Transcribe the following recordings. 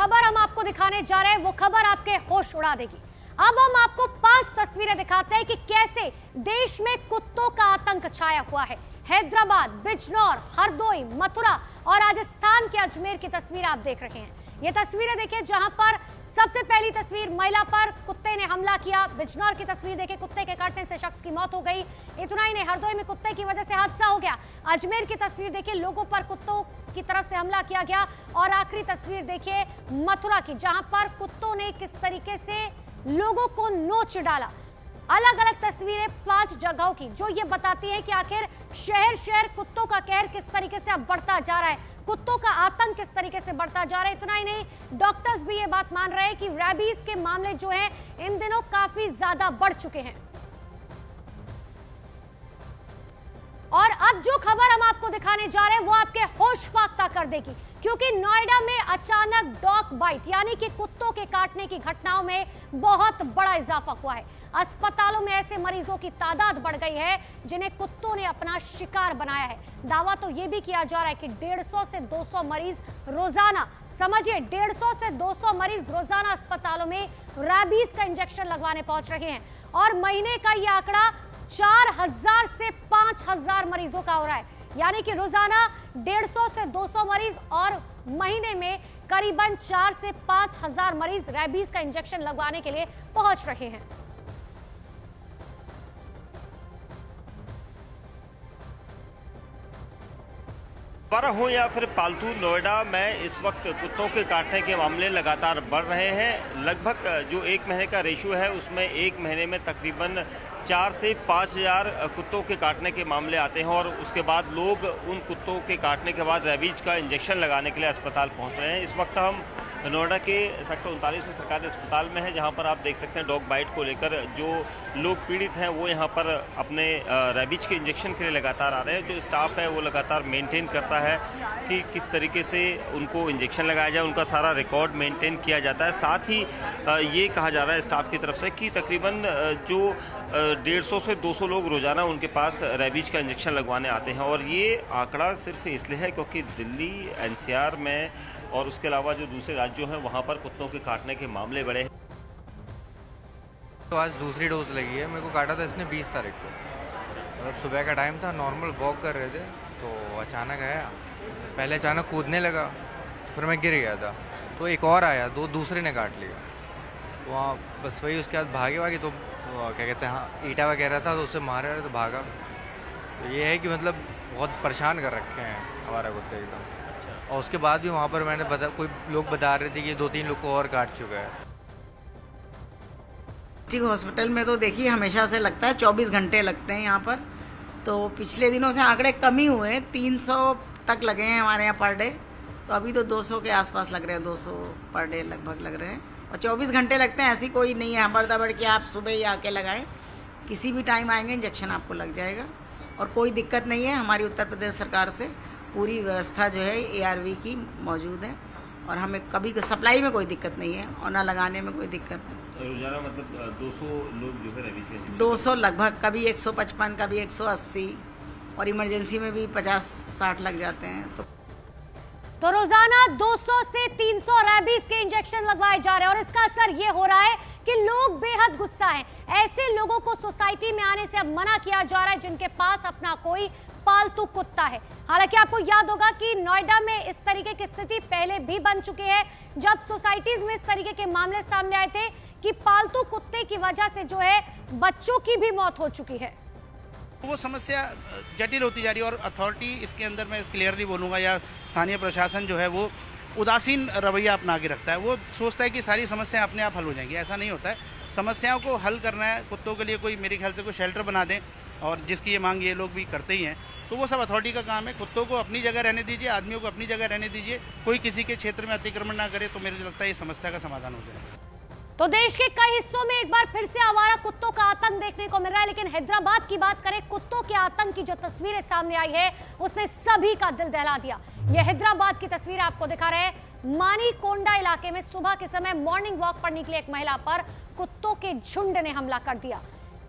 खबर हम आपको दिखाने जा रहे हैं वो खबर आपके होश उड़ा देगी। अब हम आपको 5 तस्वीरें दिखाते हैं कि कैसे देश में कुत्तों का आतंक छाया हुआ है। हैदराबाद, बिजनौर, हरदोई, मथुरा और राजस्थान के अजमेर की तस्वीर आप देख रहे हैं। ये तस्वीरें देखिए जहां पर सबसे पहली तस्वीर महिला पर कुत्ते ने हमला किया। बिजनौर की तस्वीर देखिए, कुत्ते के काटने से शख्स की मौत हो गई। इतना ही नहीं, हरदोई में कुत्ते की वजह से हादसा हो गया। अजमेर की तस्वीर देखिए, लोगों पर कुत्तों की तरफ से हमला किया गया। और आखिरी तस्वीर देखिए मथुरा की, जहां पर कुत्तों ने किस तरीके से लोगों को नोच डाला। अलग अलग तस्वीरें 5 जगहों की जो ये बताती है कि आखिर शहर शहर कुत्तों का कहर किस तरीके से अब बढ़ता जा रहा है, कुत्तों का आतंक किस तरीके से बढ़ता जा रहा है। इतना ही नहीं, डॉक्टर्स भी ये बात मान रहे हैं कि रैबीज के मामले जो हैं इन दिनों काफी ज्यादा बढ़ चुके हैं। और अब जो खबर हम आपको दिखाने जा रहे हैं वो आपके होश फाख्ता कर देगी, क्योंकि नोएडा में अचानक डॉग बाइट यानी कि कुत्तों के काटने की घटनाओं में बहुत बड़ा इजाफा हुआ है। अस्पतालों में ऐसे मरीजों की तादाद बढ़ गई है जिन्हें कुत्तों ने अपना शिकार बनाया है। दावा तो यह भी किया जा रहा है कि 150 से 200 मरीज रोजाना, समझिए 150 से 200 मरीज रोजाना अस्पतालों में रैबीज का इंजेक्शन लगवाने पहुंच रहे हैं। और महीने का यह आंकड़ा 4000 से 5000 मरीजों का हो रहा है, यानी कि रोजाना 150 से 200 मरीज और महीने में करीबन 4 से 5000 मरीज रैबीज का इंजेक्शन लगवाने के लिए पहुंच रहे हैं। बारह हो या फिर पालतू, नोएडा में इस वक्त कुत्तों के काटने के मामले लगातार बढ़ रहे हैं। लगभग जो 1 महीने का रेशियो है उसमें 1 महीने में तकरीबन 4 से 5000 कुत्तों के काटने के मामले आते हैं और उसके बाद लोग उन कुत्तों के काटने के बाद रैबीज का इंजेक्शन लगाने के लिए अस्पताल पहुंच रहे हैं। इस वक्त हम नोएडा के सेक्टर 39 में सरकारी अस्पताल में है, जहां पर आप देख सकते हैं डॉग बाइट को लेकर जो लोग पीड़ित हैं वो यहां पर अपने रैबीज के इंजेक्शन के लिए लगातार आ रहे हैं। जो स्टाफ है वो लगातार मेंटेन करता है कि किस तरीके से उनको इंजेक्शन लगाया जाए, उनका सारा रिकॉर्ड मेंटेन किया जाता है। साथ ही ये कहा जा रहा है स्टाफ की तरफ से कि तकरीबन जो 150 से 200 लोग रोजाना उनके पास रैबीज का इंजेक्शन लगवाने आते हैं। और ये आंकड़ा सिर्फ इसलिए है क्योंकि दिल्ली, एनसीआर में और उसके अलावा जो दूसरे राज्यों हैं वहाँ पर कुत्तों के काटने के मामले बढ़े हैं। तो आज दूसरी डोज लगी है। मेरे को काटा था इसने 20 तारीख को, मतलब सुबह का टाइम था, नॉर्मल वॉक कर रहे थे तो अचानक आया। पहले अचानक कूदने लगा तो फिर मैं गिर गया था, तो एक और आया, 2 दूसरे ने काट लिया। वहाँ बस वही, उसके बाद भागे तो क्या कहते हैं, हाँ, ईटा वगैरह था तो उससे मारे तो भागा। तो ये है कि मतलब बहुत परेशान कर रखे हैं हमारा कुत्ते एकदम। और उसके बाद भी वहाँ पर मैंने कोई लोग बता रहे थे कि 2-3 लोग को और काट चुका है। डिस्ट्रिक्ट हॉस्पिटल में तो देखिए हमेशा से लगता है 24 घंटे लगते हैं यहाँ पर। तो पिछले दिनों से आंकड़े कम ही हुए हैं, 300 तक लगे हैं हमारे यहाँ पर डे। तो अभी तो 200 के आसपास लग रहे हैं, 200 पर डे लगभग लग रहे हैं। और 24 घंटे लगते हैं, ऐसी कोई नहीं है हमारे दबड़ कि आप सुबह ही आके लगाएं। किसी भी टाइम आएंगे इंजेक्शन आपको लग जाएगा और कोई दिक्कत नहीं है। हमारी उत्तर प्रदेश सरकार से पूरी व्यवस्था जो है ARV की मौजूद है और हमें कभी सप्लाई में कोई दिक्कत नहीं है और ना लगाने में कोई दिक्कत नहीं। रोजाना मतलब 200 लोग जो है रैबीज के 200 लगभग, कभी 155, कभी 180 और इमरजेंसी में भी 50-60 लग जाते हैं। तो रोजाना 200 से 300 रैबीज के इंजेक्शन लगवाए जा रहे हैं और इसका असर ये हो रहा है कि लोग बेहद गुस्सा हैं। ऐसे लोगों को सोसाइटी में आने से अब मना किया जा रहा है जिनके पास अपना कोई पालतू कुत्ता है। हालांकि आपको याद होगा कि नोएडा में इस तरीके की स्थिति पहले भी बन चुकी है, जब सोसाइटीज में इस तरीके के मामले सामने आए थे कि पालतू कुत्ते की वजह से जो है बच्चों की भी मौत हो चुकी है। वो समस्या जटिल होती जा रही है और अथॉरिटी इसके अंदर, मैं क्लियरली बोलूँगा, या स्थानीय प्रशासन जो है वो उदासीन रवैया अपना के रखता है। वो सोचता है कि सारी समस्याएं अपने आप हल हो जाएंगी, ऐसा नहीं होता है। समस्याओं को हल करना है, कुत्तों के लिए कोई मेरे ख्याल से कोई शेल्टर बना दें और जिसकी ये मांग ये लोग भी करते ही हैं, तो वो सब अथॉरिटी का काम है। कुत्तों को अपनी जगह रहने दीजिए, आदमियों को अपनी जगह रहने दीजिए, कोई किसी के क्षेत्र में अतिक्रमण ना करे, तो मेरे लगता है ये समस्या का समाधान हो जाएगा। तो देश के कई हिस्सों में एक बार फिर से आवारा कुत्तों का आतंक देखने को मिल रहा है, लेकिन हैदराबाद की बात करें, कुत्तों के आतंक की जो तस्वीरें सामने आई है उसने सभी का दिल दहला दिया। यह हैदराबाद की तस्वीर आपको दिखा रहे हैं। मानीकोंडा इलाके में सुबह के समय मॉर्निंग वॉक पर निकले एक महिला पर कुत्तों के झुंड ने हमला कर दिया,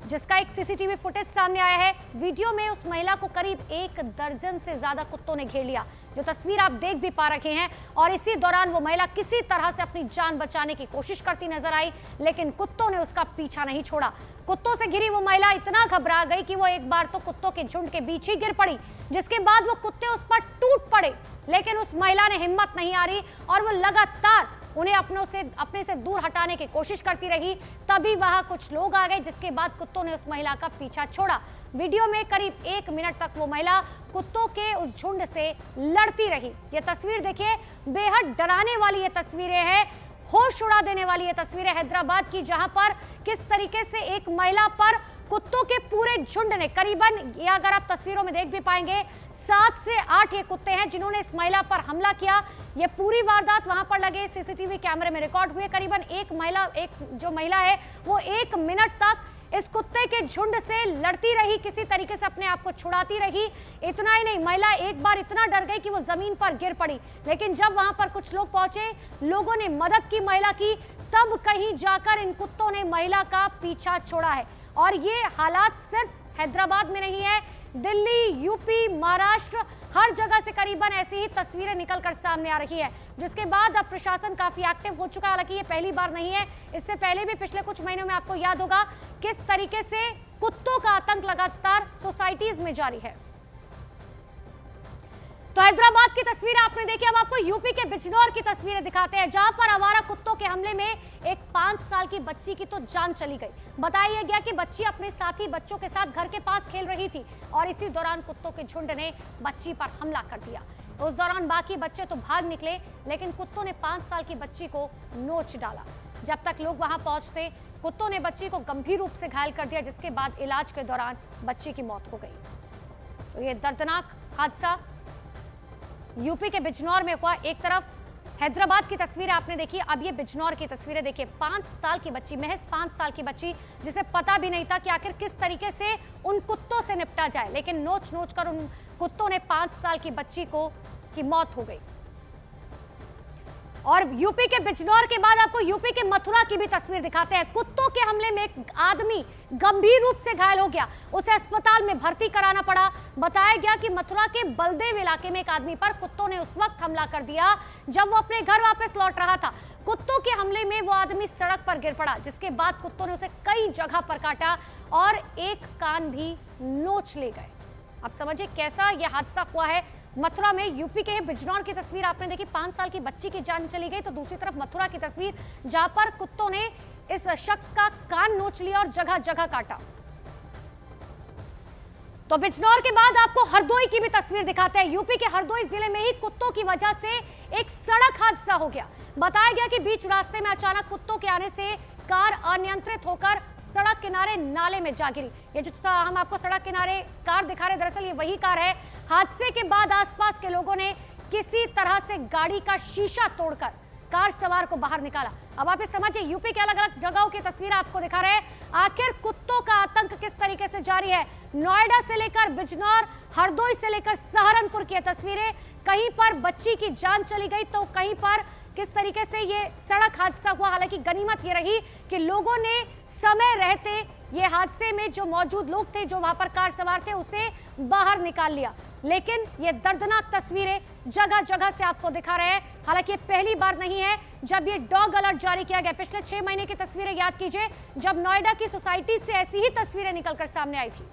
जिसका एक सीसीटीवी फुटेज सामने आया है। वीडियो में उस महिला को करीब 1 दर्जन से ज्यादा कुत्तों ने घेर लिया, जो तस्वीर आप देख भी पा रहे हैं। और इसी दौरान वो महिला किसी तरह से अपनी जान बचाने की कोशिश करती नजर आई, लेकिन कुत्तों ने उसका पीछा नहीं छोड़ा। कुत्तों से घिरी वो महिला इतना घबरा गई कि वो एक बार तो कुत्तों के झुंड के बीच ही गिर पड़ी, जिसके बाद वो कुत्ते उस पर टूट पड़े, लेकिन उस महिला ने हिम्मत नहीं हारी और वो लगातार उन्हें अपने से दूर हटाने की कोशिश करती रही। तभी वहां कुछ लोग आ गए, जिसके बाद कुत्तों ने उस महिला का पीछा छोड़ा। वीडियो में करीब 1 मिनट तक वो महिला कुत्तों के उस झुंड से लड़ती रही। ये तस्वीर देखिए, बेहद डराने वाली ये तस्वीरें हैं, होश उड़ा देने वाली ये तस्वीरें हैदराबाद की, जहां पर किस तरीके से एक महिला पर कुत्तों के पूरे झुंड ने करीबन, ये अगर आप तस्वीरों में देख भी पाएंगे, 7 से 8 ये कुत्ते हैं जिन्होंने इस महिला पर हमला किया। ये पूरी वारदात वहां पर लगे सीसीटीवी कैमरे में रिकॉर्ड हुई। करीबन एक जो महिला है वो 1 मिनट तक इस कुत्ते के झुंड से लड़ती रही, किसी तरीके से अपने आप को छुड़ाती रही। इतना ही नहीं, महिला एक बार इतना डर गई कि वो जमीन पर गिर पड़ी, लेकिन जब वहां पर कुछ लोग पहुंचे, लोगों ने मदद की महिला की, तब कहीं जाकर इन कुत्तों ने महिला का पीछा छोड़ा है। और ये हालात सिर्फ हैदराबाद में नहीं है, दिल्ली, यूपी, महाराष्ट्र, हर जगह से करीबन ऐसी ही तस्वीरें निकलकर सामने आ रही है, जिसके बाद अब प्रशासन काफी एक्टिव हो चुका है। हालांकि ये पहली बार नहीं है, इससे पहले भी पिछले कुछ महीनों में आपको याद होगा किस तरीके से कुत्तों का आतंक लगातार सोसाइटीज में जारी है। तो हैदराबाद की तस्वीर आपने देखी, अब आपको यूपी के बिजनौर की तस्वीरें दिखाते हैं, जहां पर आवारा कुत्तों के हमले में एक 5 साल की बच्ची की तो जान चली गई। बताया गया कि बच्ची अपने साथी बच्चों के साथ घर के पास खेल रही थी और इसी दौरान कुत्तों के झुंड ने बच्ची पर हमला कर दिया। उस दौरान बाकी बच्चे तो भाग निकले, लेकिन कुत्तों ने 5 साल की बच्ची को नोच डाला। जब तक लोग वहां पहुंचते, कुत्तों ने बच्ची को गंभीर रूप से घायल कर दिया, जिसके बाद इलाज के दौरान बच्ची की मौत हो गई। तो ये दर्दनाक हादसा यूपी के बिजनौर में हुआ। एक तरफ हैदराबाद की तस्वीरें आपने देखी, अब ये बिजनौर की तस्वीरें देखिए। 5 साल की बच्ची, महज 5 साल की बच्ची, जिसे पता भी नहीं था कि आखिर किस तरीके से उन कुत्तों से निपटा जाए, लेकिन नोच नोच कर उन कुत्तों ने 5 साल की बच्ची की मौत हो गई। और यूपी के बिजनौर के बाद आपको यूपी के मथुरा की भी तस्वीर दिखाते हैं। कुत्तों के हमले में एक आदमी गंभीर रूप से घायल हो गया, उसे अस्पताल में भर्ती कराना पड़ा। बताया गया कि मथुरा के बलदेव इलाके में एक आदमी पर कुत्तों ने उस वक्त हमला कर दिया जब वो अपने घर वापस लौट रहा था। कुत्तों के हमले में वो आदमी सड़क पर गिर पड़ा, जिसके बाद कुत्तों ने उसे कई जगह पर काटा और एक कान भी नोच ले गए। अब समझिए कैसा यह हादसा हुआ है मथुरा में। यूपी के बिजनौर की तस्वीर आपने देखी, 5 साल की बच्ची की जान चली गई, तो दूसरी तरफ मथुरा की तस्वीर जहां पर कुत्तों ने इस शख्स का कान नोच लिया और जगह जगह काटा। तो बिजनौर के बाद आपको हरदोई की भी तस्वीर दिखाते हैं। यूपी के हरदोई जिले में ही कुत्तों की वजह से एक सड़क हादसा हो गया। बताया गया कि बीच रास्ते में अचानक कुत्तों के आने से कार अनियंत्रित होकर सड़क किनारे नाले में जा गिरी। ये जो हम आपको सड़क किनारे कार दिखा रहे, दरअसल ये वही कार है। हादसे के बाद आसपास के लोगों ने किसी तरह से गाड़ी का शीशा तोड़कर कार सवार को बाहर निकाला। अब आप ये समझिए, यूपी के अलग अलग जगहों की तस्वीर आपको दिखा रहे हैं, आखिर कुत्तों का आतंक किस तरीके से जारी है। नोएडा से लेकर बिजनौर, हरदोई से लेकर सहारनपुर की तस्वीरें, कहीं पर बच्ची की जान चली गई तो कहीं पर किस तरीके से ये सड़क हादसा हुआ। हालांकि गनीमत ये रही कि लोगों ने समय रहते ये हादसे में जो मौजूद लोग थे, जो वहां पर कार सवार थे, उसे बाहर निकाल लिया। लेकिन ये दर्दनाक तस्वीरें जगह जगह से आपको दिखा रहे हैं। हालांकि ये पहली बार नहीं है जब ये डॉग अलर्ट जारी किया गया। पिछले 6 महीने की तस्वीरें याद कीजिए, जब नोएडा की सोसाइटी से ऐसी ही तस्वीरें निकलकर सामने आई थी।